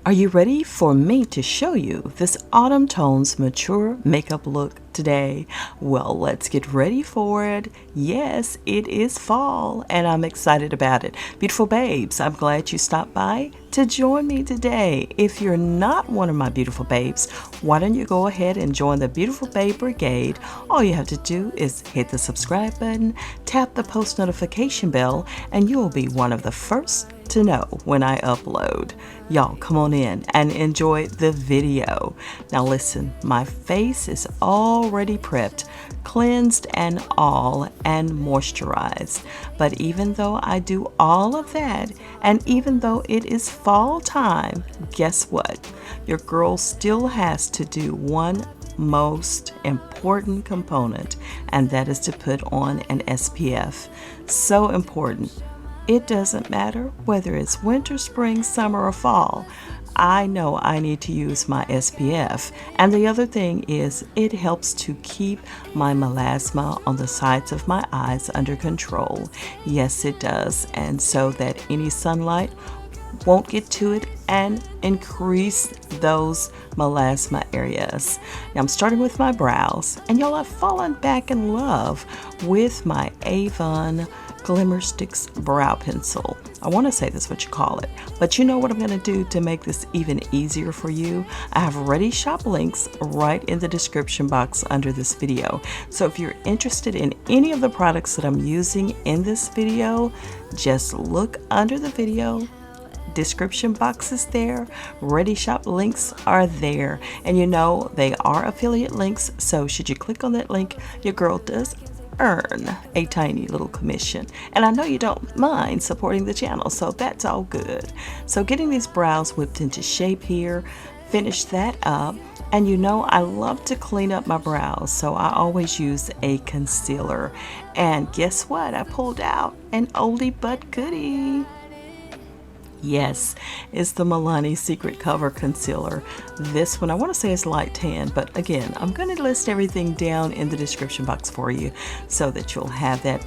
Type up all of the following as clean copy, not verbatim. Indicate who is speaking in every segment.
Speaker 1: Are you ready for me to show you this Autumn Tones mature makeup look today? Well, let's get ready for it. Yes, it is fall and I'm excited about it. Beautiful babes, I'm glad you stopped by to join me today. If you're not one of my beautiful babes, why don't you go ahead and join the Beautiful Babe Brigade? All you have to do is hit the subscribe button, tap the post notification bell, and you'll be one of the first to know when I upload. Y'all come on in and enjoy the video. Now listen, my face is already prepped, cleansed and all, and moisturized. But even though I do all of that, and even though it is fall time, guess what? Your girl still has to do one most important component, and that is to put on an SPF. So important. It doesn't matter whether it's winter, spring, summer, or fall. I know I need to use my SPF. And the other thing is it helps to keep my melasma on the sides of my eyes under control. Yes, it does. And so that any sunlight won't get to it and increase those melasma areas. Now I'm starting with my brows, and y'all, I've fallen back in love with my Avon Glimmer Sticks brow pencil. I want to say that's what you call it, but you know what I'm going to do to make this even easier for you? I have ready shop links right in the description box under this video. So if you're interested in any of the products that I'm using in this video, just look under the video. Description box is there, ready shop links are there, and you know they are affiliate links, so should you click on that link, your girl does earn a tiny little commission, and I know you don't mind supporting the channel, so that's all good. So getting these brows whipped into shape here, finish that up, and you know I love to clean up my brows, so I always use a concealer. And guess what? I pulled out an oldie but goodie. Yes, it's the Milani Secret Cover Concealer. This one, I want to say it's light tan, but again, I'm going to list everything down in the description box for you so that you'll have that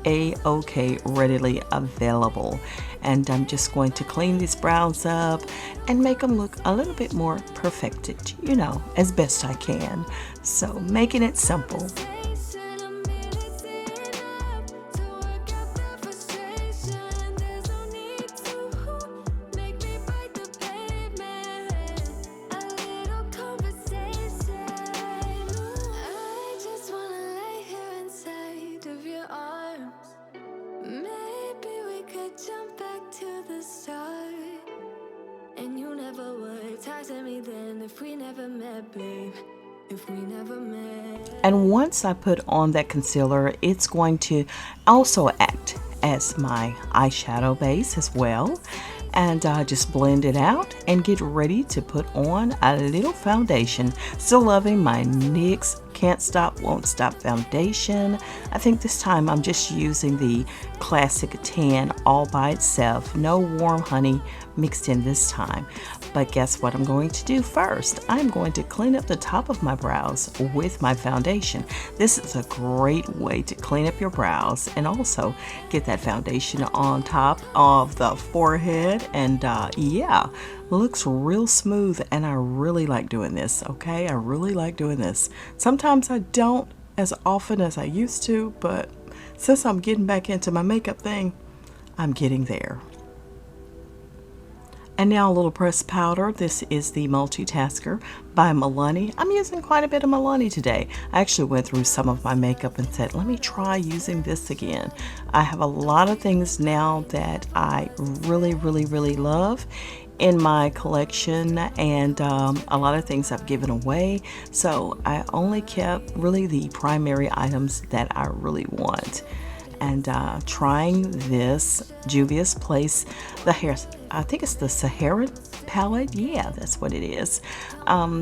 Speaker 1: A-OK readily available. And I'm just going to clean these brows up and make them look a little bit more perfected, you know, as best I can. So making it simple. And once I put on that concealer, it's going to also act as my eyeshadow base as well. And just blend it out and get ready to put on a little foundation. Still loving my NYX Can't Stop Won't Stop foundation. I think this time I'm just using the classic tan all by itself. No warm honey mixed in this time. But guess what I'm going to do first? I'm going to clean up the top of my brows with my foundation. This is a great way to clean up your brows and also get that foundation on top of the forehead. And yeah, looks real smooth, and I really like doing this, okay? I really like doing this. Sometimes I don't as often as I used to, but since I'm getting back into my makeup thing, I'm getting there. And now a little pressed powder. This is the Multitasker by Milani. I'm using quite a bit of Milani today. I actually went through some of my makeup and said, let me try using this again. I have a lot of things now that I really love in my collection, and a lot of things I've given away. So I only kept really the primary items that I really want. And trying this Juvia's Place, the hair, I think it's the Sahara palette. Yeah, that's what it is.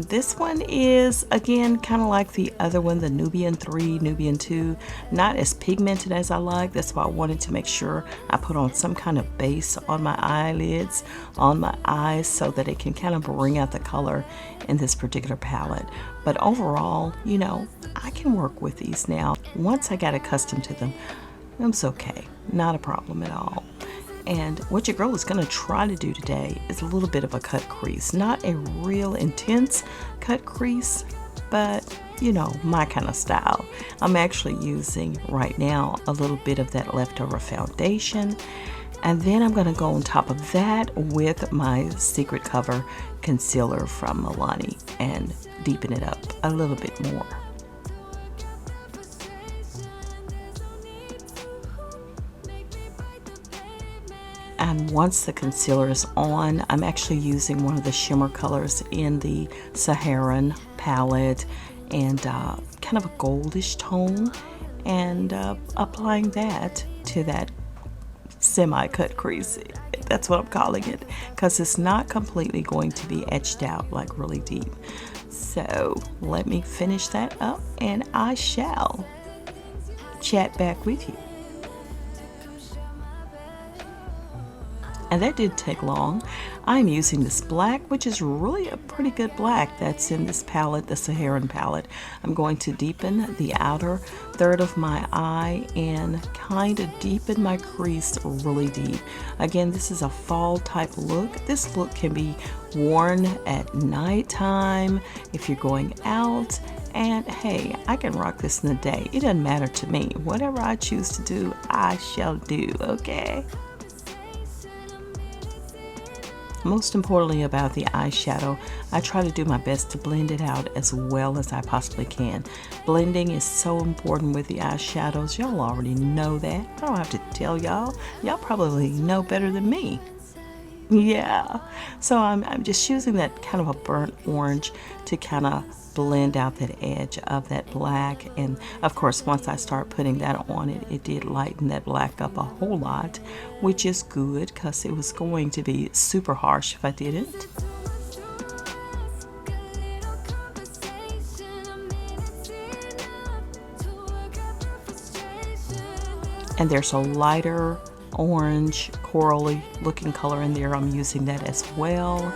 Speaker 1: This one is, again, kind of like the other one, the Nubian 3, Nubian 2. Not as pigmented as I like. That's why I wanted to make sure I put on some kind of base on my eyelids, on my eyes, so that it can kind of bring out the color in this particular palette. But overall, you know, I can work with these now. Once I got accustomed to them, it's okay. Not a problem at all. And what your girl is going to try to do today is a little bit of a cut crease. Not a real intense cut crease, but you know, my kind of style. I'm actually using right now a little bit of that leftover foundation. And then I'm going to go on top of that with my Secret Cover concealer from Milani and deepen it up a little bit more. And once the concealer is on, I'm actually using one of the shimmer colors in the Saharan palette and kind of a goldish tone, and applying that to that semi-cut crease. That's what I'm calling it, because it's not completely going to be etched out like really deep. So let me finish that up and I shall chat back with you. And that didn't take long. I'm using this black, which is really a pretty good black that's in this palette, the Saharan palette. I'm going to deepen the outer third of my eye and kind of deepen my crease really deep. Again, this is a fall type look. This look can be worn at nighttime if you're going out. And hey, I can rock this in the day. It doesn't matter to me. Whatever I choose to do, I shall do, okay? Most importantly about the eyeshadow, I try to do my best to blend it out as well as I possibly can. Blending is so important with the eyeshadows. Y'all already know that. I don't have to tell y'all. Y'all probably know better than me. Yeah. So I'm just using that kind of a burnt orange to kind of blend out that edge of that black. And of course, once I start putting that on, it did lighten that black up a whole lot, which is good because it was going to be super harsh if I didn't. And there's a lighter orange corally looking color in there. I'm using that as well.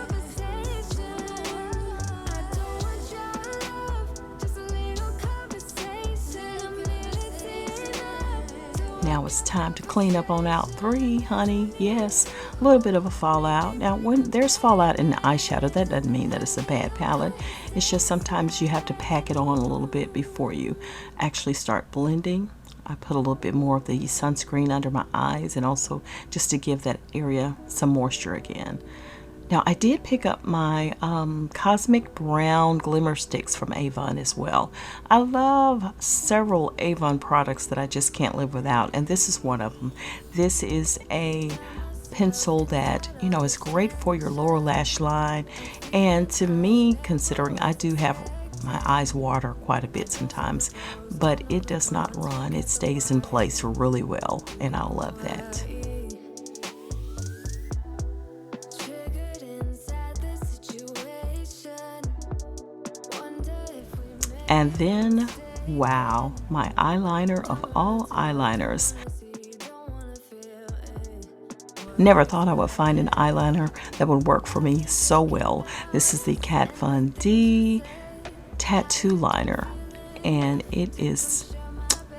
Speaker 1: Now it's time to clean up on out 3, honey. Yes, a little bit of a fallout. Now, when there's fallout in the eyeshadow, that doesn't mean that it's a bad palette. It's just sometimes you have to pack it on a little bit before you actually start blending. I put a little bit more of the sunscreen under my eyes and also just to give that area some moisture again. Now, I did pick up my Cosmic Brown Glimmer Sticks from Avon as well. I love several Avon products that I just can't live without, and this is one of them. This is a pencil that, you know, is great for your lower lash line, and to me, considering I do have my eyes water quite a bit sometimes, but it does not run. It stays in place really well, and I love that. And then, wow, my eyeliner of all eyeliners. Never thought I would find an eyeliner that would work for me so well. This is the Kat Von D Tattoo Liner, and it is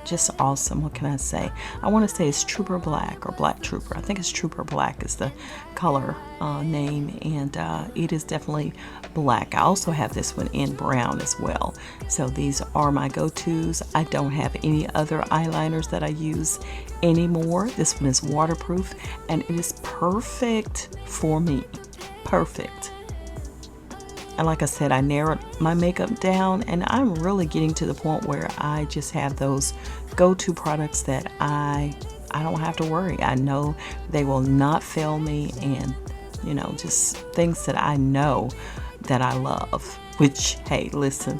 Speaker 1: just awesome. What can I say? I want to say it's Trooper Black or Black Trooper. I think it's Trooper Black is the color name, and it is definitely black. I also have this one in brown as well. So these are my go-tos. I don't have any other eyeliners that I use anymore. This one is waterproof, and it is perfect for me. Perfect. And like I said, I narrowed my makeup down, and I'm really getting to the point where I just have those go-to products that I don't have to worry. I know they will not fail me, and you know, just things that I know that I love. Which, hey, listen,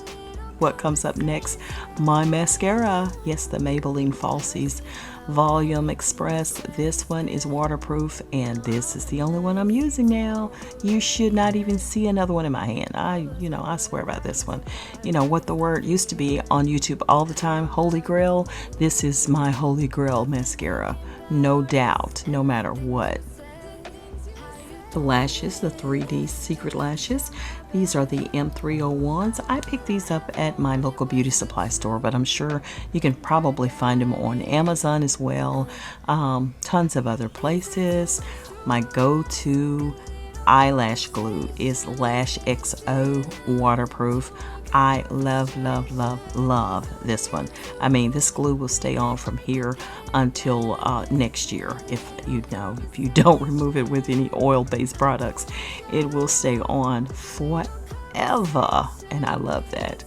Speaker 1: what comes up next? My mascara. Yes, the Maybelline Falsies Volume Express. This one is waterproof, and this is the only one I'm using now. You should not even see another one in my hand. I swear about this one. You know what the word used to be on YouTube all the time, Holy Grail. This is my Holy Grail mascara, no doubt, no matter what. The lashes, the 3D secret lashes. These are the M301s. I picked these up at my local beauty supply store, but I'm sure you can probably find them on Amazon as well. Tons of other places. My go-to eyelash glue is Lash XO waterproof. I love, love, love, love this one. I mean, this glue will stay on from here until next year. If you don't remove it with any oil-based products, it will stay on forever, and I love that.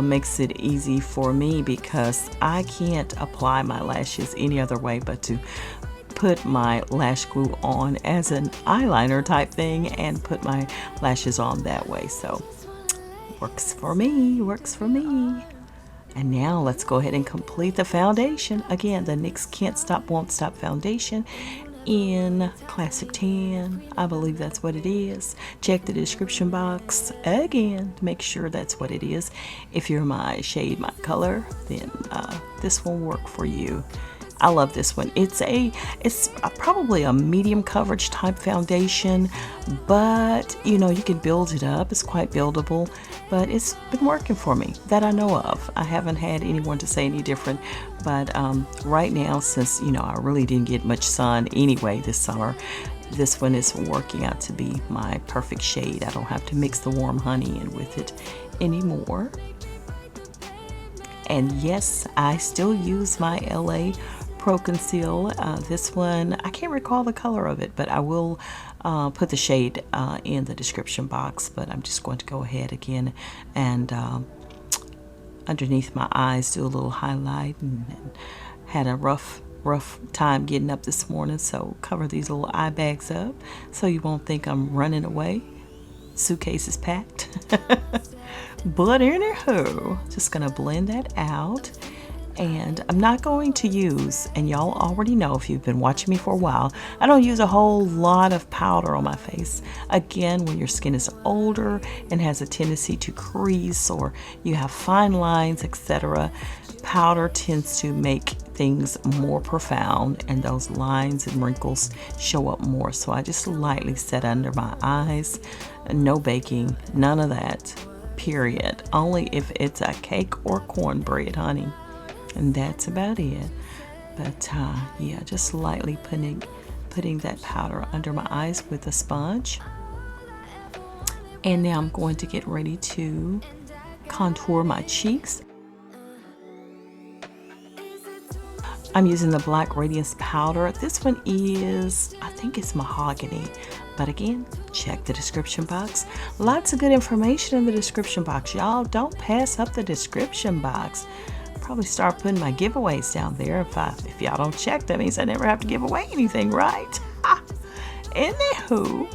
Speaker 1: Makes it easy for me because I can't apply my lashes any other way but to put my lash glue on as an eyeliner type thing and put my lashes on that way. So works for me, works for me. And now let's go ahead and complete the foundation. Again, the NYX Can't Stop Won't Stop foundation in Classic Tan. I believe that's what it is. Check the description box again to make sure that's what it is. If you're my shade, my color, then this will work for you. I love this one. It's probably a medium coverage type foundation, but you can build it up. It's quite buildable, but it's been working for me that I know of. I haven't had anyone to say any different, but right now, since I really didn't get much sun anyway this summer, this one is working out to be my perfect shade. I don't have to mix the warm honey in with it anymore. And yes, I still use my LA Pro Conceal. This one, I can't recall the color of it, but I will put the shade in the description box. But I'm just going to go ahead again and underneath my eyes do a little highlight, and had a rough time getting up this morning, so cover these little eye bags up so you won't think I'm running away. Suitcase is packed. But anywho, just gonna blend that out. And I'm not going to use, and y'all already know if you've been watching me for a while, I don't use a whole lot of powder on my face. Again, when your skin is older and has a tendency to crease, or you have fine lines, etc., powder tends to make things more profound and those lines and wrinkles show up more. So I just lightly set under my eyes. No baking, none of that, period. Only if it's a cake or cornbread, honey. And that's about it. But yeah, just lightly putting that powder under my eyes with a sponge. And now I'm going to get ready to contour my cheeks. I'm using the Black Radiance powder. This one is, I think it's mahogany. But again, check the description box. Lots of good information in the description box. Y'all don't pass up the description box. Probably start putting my giveaways down there. If y'all don't check, that means I never have to give away anything, right? Anywho,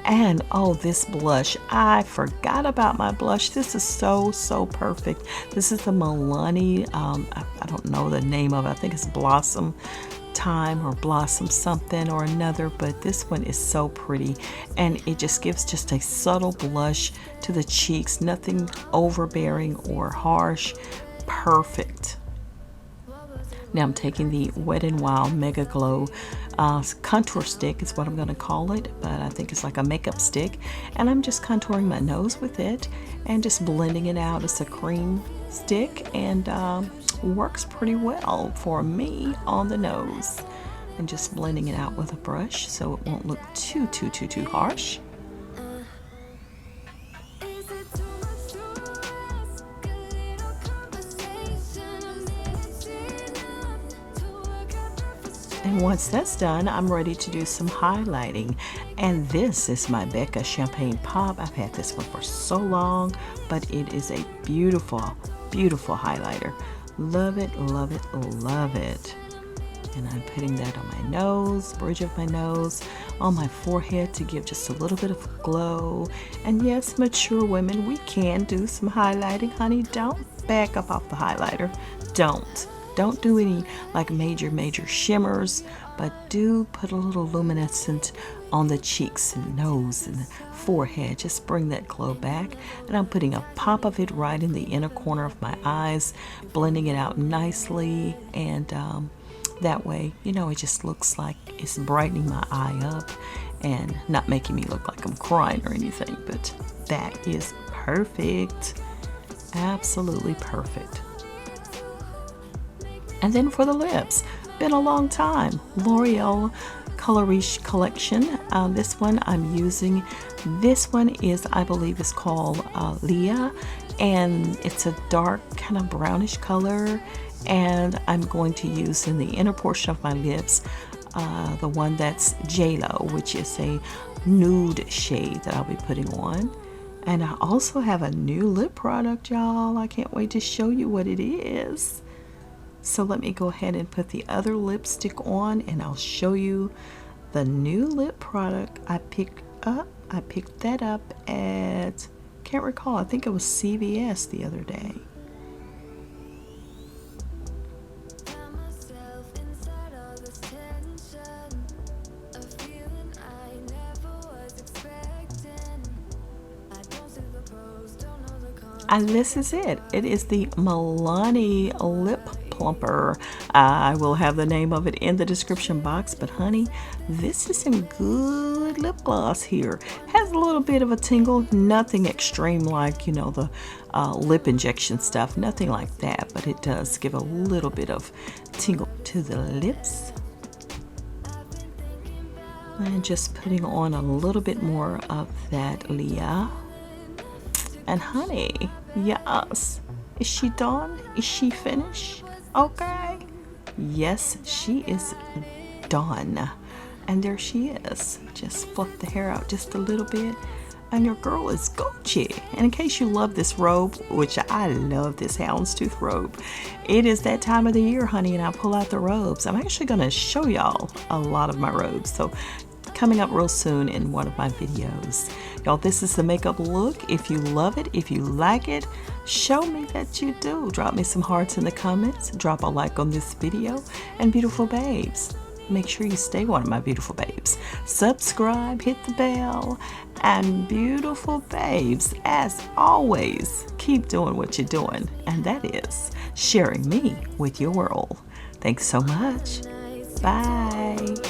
Speaker 1: and oh, this blush, I forgot about my blush. This is so perfect. This is the Milani, I don't know the name of it. I think it's Blossom Time or Blossom something or another, but this one is so pretty, and it just gives just a subtle blush to the cheeks, nothing overbearing or harsh. Perfect. Now I'm taking the Wet n Wild Mega Glow contour stick is what I'm going to call it, but I think it's like a makeup stick, and I'm just contouring my nose with it and just blending it out. It's a cream stick, and works pretty well for me on the nose, and just blending it out with a brush so it won't look too harsh. And once that's done, I'm ready to do some highlighting. And this is my Becca Champagne Pop. I've had this one for so long, but it is a beautiful highlighter. Love it, love it, love it. And I'm putting that on my nose, bridge of my nose, on my forehead to give just a little bit of glow. And yes, mature women, we can do some highlighting, honey. Don't back up off the highlighter. Don't do any like major shimmers, but do put a little luminescent on the cheeks and nose and the forehead. Just bring that glow back. And I'm putting a pop of it right in the inner corner of my eyes, blending it out nicely, and that way, it just looks like it's brightening my eye up, and not making me look like I'm crying or anything, but that is perfect. Absolutely perfect. And then for the lips, been a long time. L'Oreal Colorish collection. This one I'm using. This one is, I believe, is called Leah, and it's a dark kind of brownish color. And I'm going to use in the inner portion of my lips the one that's JLo, which is a nude shade that I'll be putting on. And I also have a new lip product, y'all. I can't wait to show you what it is. So let me go ahead and put the other lipstick on, and I'll show you the new lip product I picked up. I picked that up at, can't recall, I think it was CVS the other day. And this is it. It is the Milani Lip Plumper. I will have the name of it in the description box, but honey, this is some good lip gloss here. Has a little bit of a tingle, nothing extreme like, you know, the lip injection stuff, nothing like that, but it does give a little bit of tingle to the lips. And just putting on a little bit more of that Leah. And honey, yes, is she done? Is she finished? Okay. Yes, she is done. And there she is. Just fluff the hair out just a little bit. And your girl is Gucci. And in case you love this robe, which I love this houndstooth robe, it is that time of the year, honey, and I pull out the robes. I'm actually going to show y'all a lot of my robes. So coming up real soon in one of my videos. Y'all, this is the makeup look. If you love it, if you like it, show me that you do. Drop me some hearts in the comments. Drop a like on this video. And beautiful babes, make sure you stay one of my beautiful babes. Subscribe, hit the bell, and beautiful babes, as always, keep doing what you're doing, and that is sharing me with your world. Thanks so much. Bye.